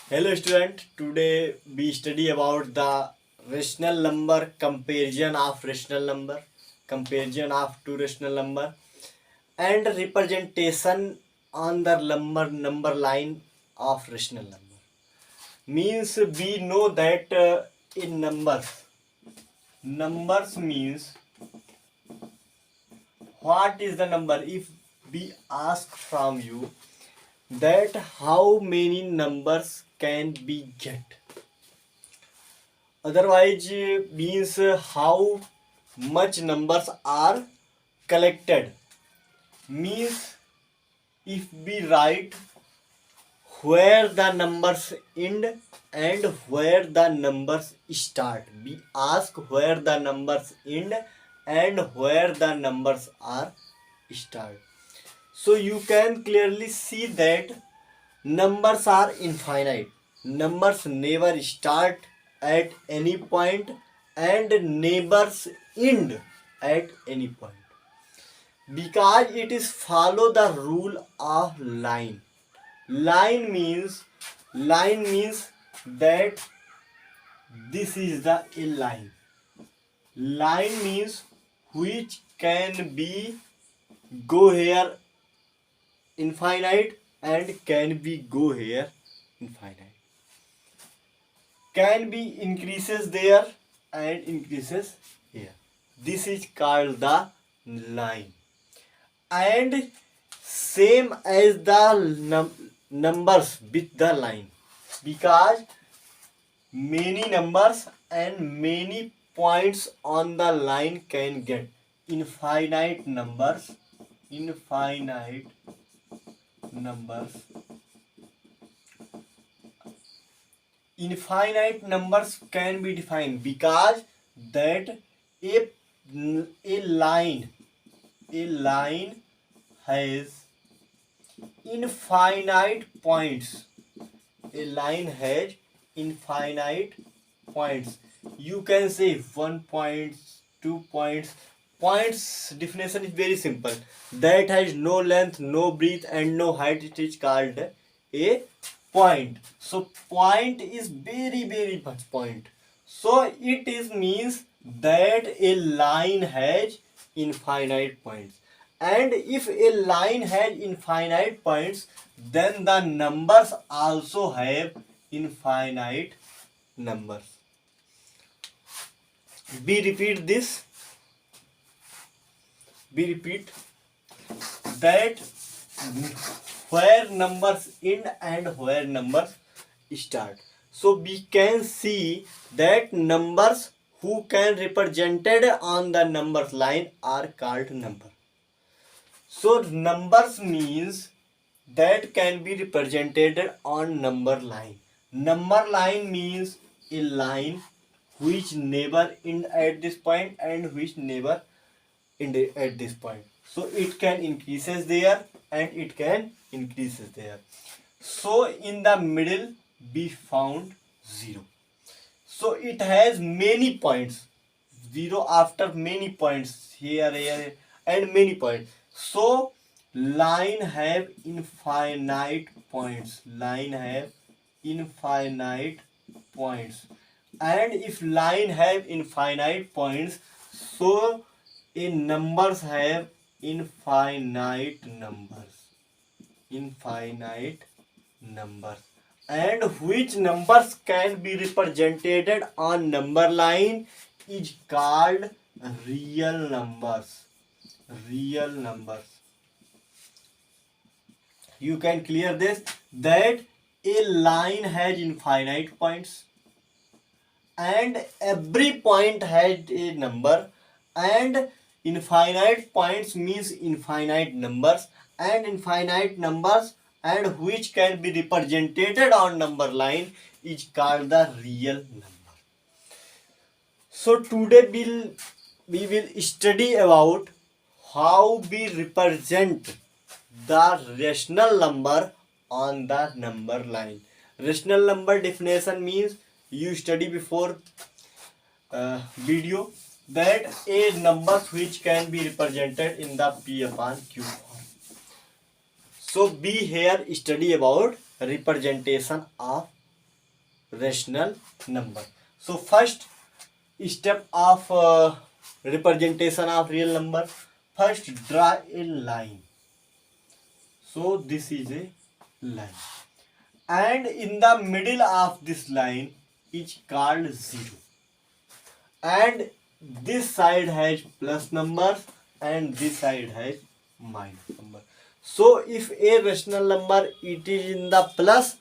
Hello student, today we study about the rational number, comparison of rational number, comparison of two rational number and representation on the number line of rational number. Means we know that in numbers means what is the number. If we ask from you that how many numbers can be get, otherwise means how much numbers are collected, means if we write where the numbers end and where the numbers start, we ask where the numbers end and where the numbers are start. So you can clearly see that numbers are infinite. Numbers never start at any point and never end at any point, because it is follow the rule of line. Line means that this is the a line. Line means which can be go here infinite and can be go here infinite, can be increases there and increases here. This is called the line. And same as the numbers with the line, because many numbers and many points on the line can get infinite numbers infinite numbers can be defined, because that a line has infinite points. A line has infinite points. You can say 1 point, 2 points. Points definition is very simple. That has no length, no breadth and no height. It is called a point. So point is very much point. So it is means that a line has infinite points. And if a line has infinite points, then the numbers also have infinite numbers. We repeat that where numbers end and where numbers start. So we can see that numbers who can represented on the numbers line are called number. So numbers means that can be represented on number line. Number line means a line which never end at this point and which never end at this point. So it can increases there and it can increases there. So in the middle we found 0. So it has many points. 0 after many points here and many points. So line have infinite points. Line have infinite points. And if line have infinite points, so in numbers have infinite numbers. Infinite numbers. And which numbers can be represented on number line is called real numbers. Real numbers. You can clear this, that a line has infinite points and every point has a number, and infinite points means infinite numbers, and infinite numbers and which can be represented on number line is called the real number. So today we will study about how we represent the rational number on the number line. Rational number definition means you study before video, that a number which can be represented in the P upon Q form. So we here study about representation of rational number. So first step of representation of real number, first draw a line. So this is a line, and in the middle of this line is called 0, and this side has plus numbers and this side has minus number. So if a rational number it is in the plus,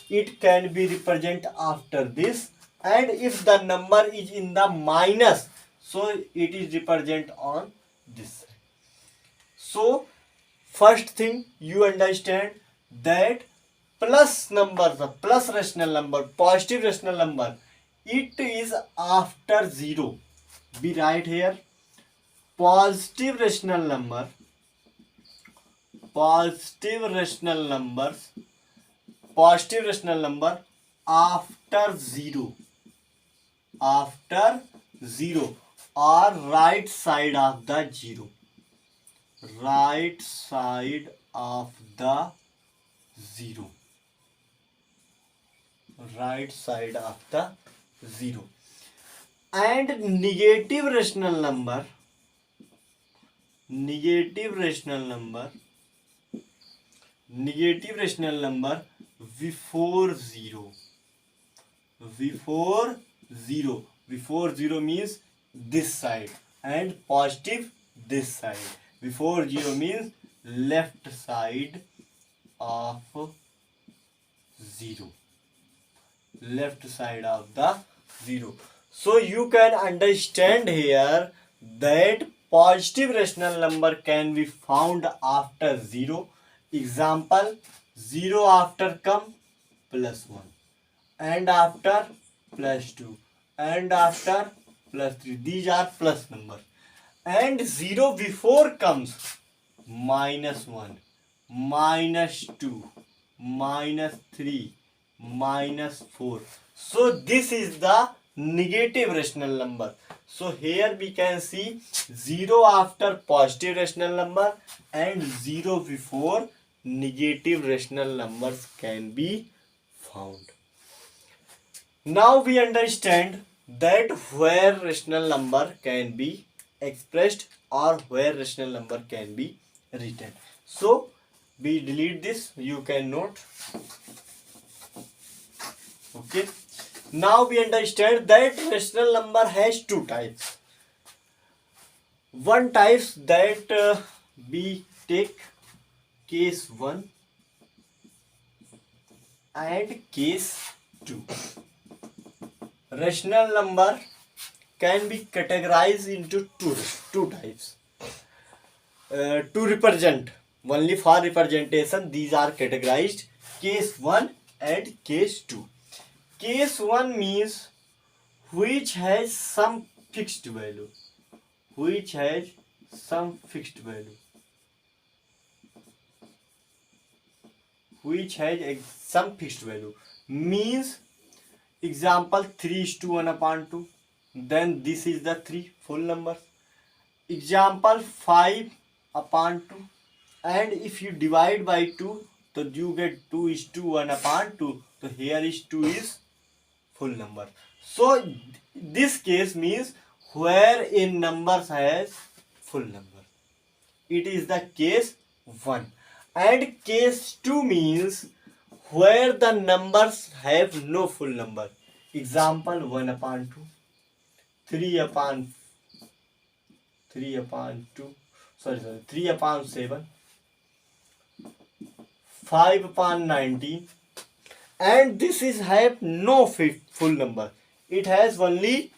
it can be represented after this, and if the number is in the minus, so it is represented on this side. So first thing you understand that plus number, the plus rational number, positive rational number, it is after 0. Be right here. Positive rational number, positive rational numbers, positive rational number after 0, after 0 or right side of the 0, right side of the 0, right side of the 0. And negative rational number, negative rational number, negative rational number before 0, before 0, before 0 means this side, and positive this side. Before 0 means left side of 0, left side of the 0. So you can understand here that positive rational number can be found after 0. Example, 0 after come plus 1, and after plus 2, and after plus 3. These are plus numbers. And 0 before comes minus 1, minus 2, minus 3, minus 4. So this is the negative rational number. So here we can see 0 after positive rational number and 0 before negative rational numbers can be found. Now we understand that where rational number can be expressed or where rational number can be written. So we delete this, you can note. Okay. Now we understand that rational number has two types. One type that we take case 1 and case 2. Rational number can be categorized into two types. To represent, only for representation, these are categorized case 1 and case 2. Case 1 means which has some fixed value, which has some fixed value, which has some fixed value, means example 3:1/2, then this is the 3 full numbers. Example 5/2, and if you divide by 2, so you get 2:1/2, so here is 2 is full number. So this case means where in numbers has full number, it is the case 1. And case 2 means where the numbers have no full number. Example 1/2, 3/7, 5/19, and this is have no full number, it has only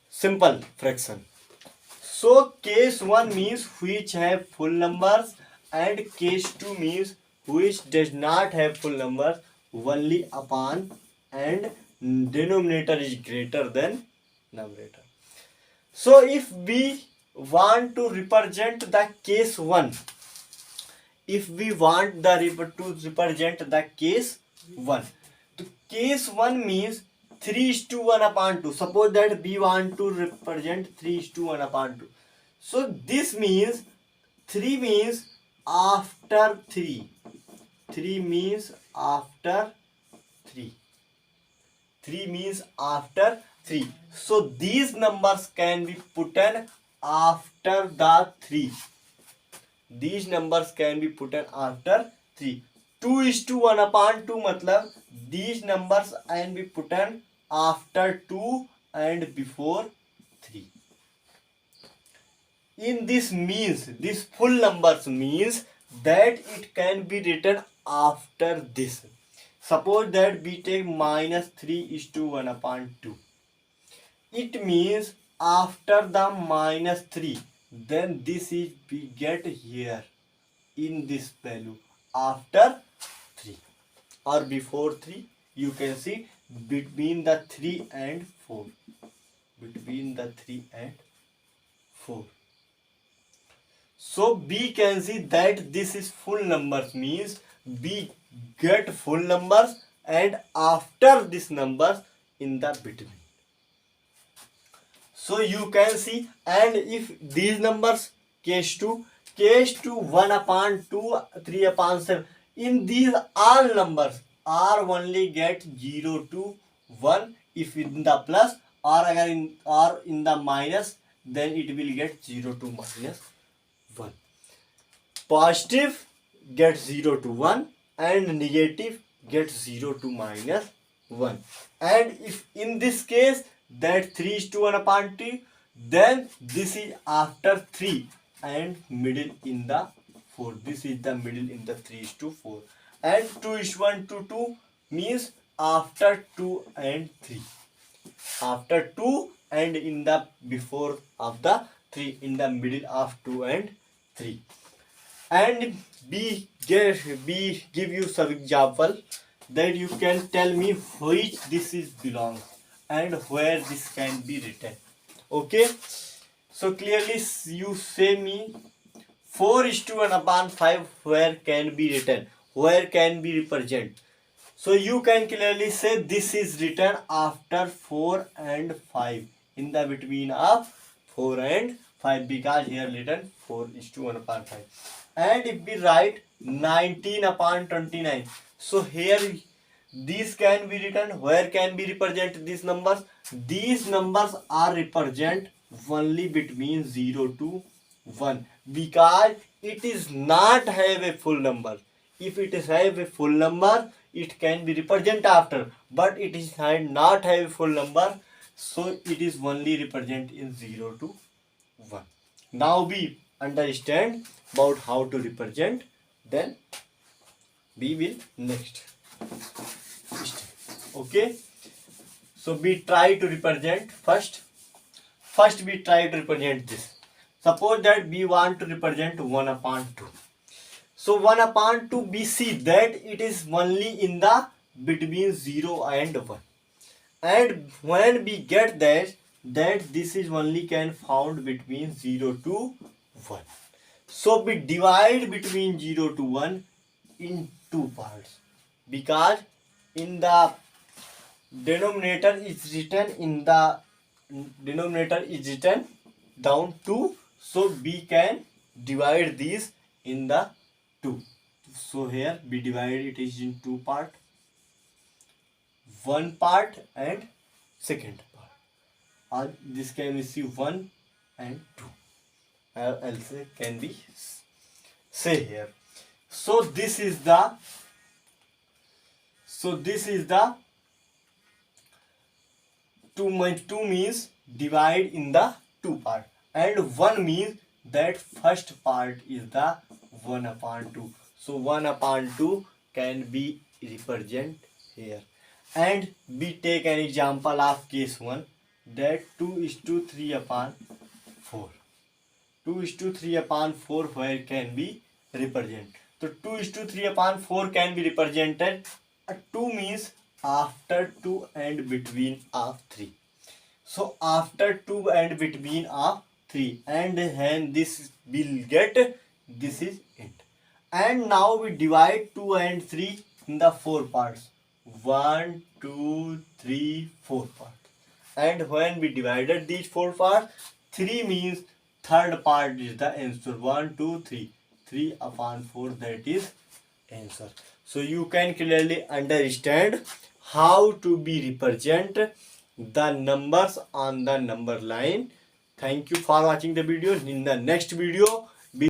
simple fraction. So case 1 means which have full numbers, and case 2 means which does not have full numbers, only upon and denominator is greater than numerator. So if we want to represent the case 1, if we want to represent the case 1, the case 1 means 3:1/2. Suppose that we want to represent 3:1/2. So this means 3 means after 3. 3 means after 3. 3 means after 3. So these numbers can be put in after the 3. These numbers can be put in after 3. 2 is to 1 upon 2 matlab these numbers can be put in after 2 and before 3. In this means, this full numbers means that it can be written after this. Suppose that we take minus 3 is to 1 upon 2. It means after the minus 3, then this is we get here in this value after 3 or before 3. You can see between the 3 and 4. Between the 3 and 4. So we can see that this is full numbers means we get full numbers and after this numbers in the between. So you can see, and if these numbers case 2 1 upon 2 3 upon 7, in these all numbers are only get 0 to 1 if in the plus or in the minus, then it will get 0 to minus 1. Positive gets 0 to 1 and negative gets 0 to minus 1. And if in this case that 3 is to 1 upon 2, then this is after 3 and middle in the 4. This is the middle in the 3 is to 4. And 2 is 1 to 2 means after 2 and 3. After 2 and in the before of the 3, in the middle of 2 and 3. And we give you some example that you can tell me which this is belongs and where this can be written. Okay, so clearly you say me 4 is to 1 upon 5 where can be written, where can be represent. So you can clearly say this is written after 4 and 5, in the between of 4 and 5, because here written 4 is to 1 upon 5. And if we write 19 upon 29, so here these can be written, where can be represent these numbers. These numbers are represent only between 0 to 1, because it is not have a full number. If it is have a full number, it can be represent after, but it is not have a full number, so it is only represent in 0 to 1. Now we understand about how to represent, then we will next step. Okay, so we try to represent first we try to represent this. Suppose that we want to represent 1 upon 2. So 1 upon 2, we see that it is only in the between 0 and 1. And when we get that this is only can found between 0 to 1. So we divide between 0 to 1 in two parts, because in the denominator is written down 2, so we can divide these in the 2. So here we divide it is in two part, one part and second part, or this can receive 1 and 2, else can be say here. So this is the 2 means divide in the two part, and 1 means that first part is the 1 upon 2. So 1 upon 2 can be represent here. And we take an example of case 1, that 2 is to 3 upon 4. 2 is to 3 upon 4 where can be represent. So 2 is to 3 upon 4 can be represented. 2 means after 2 and between of 3. So after 2 and between of 3, and then this will get, this is it. And now we divide 2 and 3 in the 4 parts. 1, 2, 3, 4 parts. And when we divided these 4 parts, 3 means third part is the answer. 1, 2, 3. 3 upon 4, that is answer. So you can clearly understand how to be represent the numbers on the number line. Thank you for watching the video. In the next video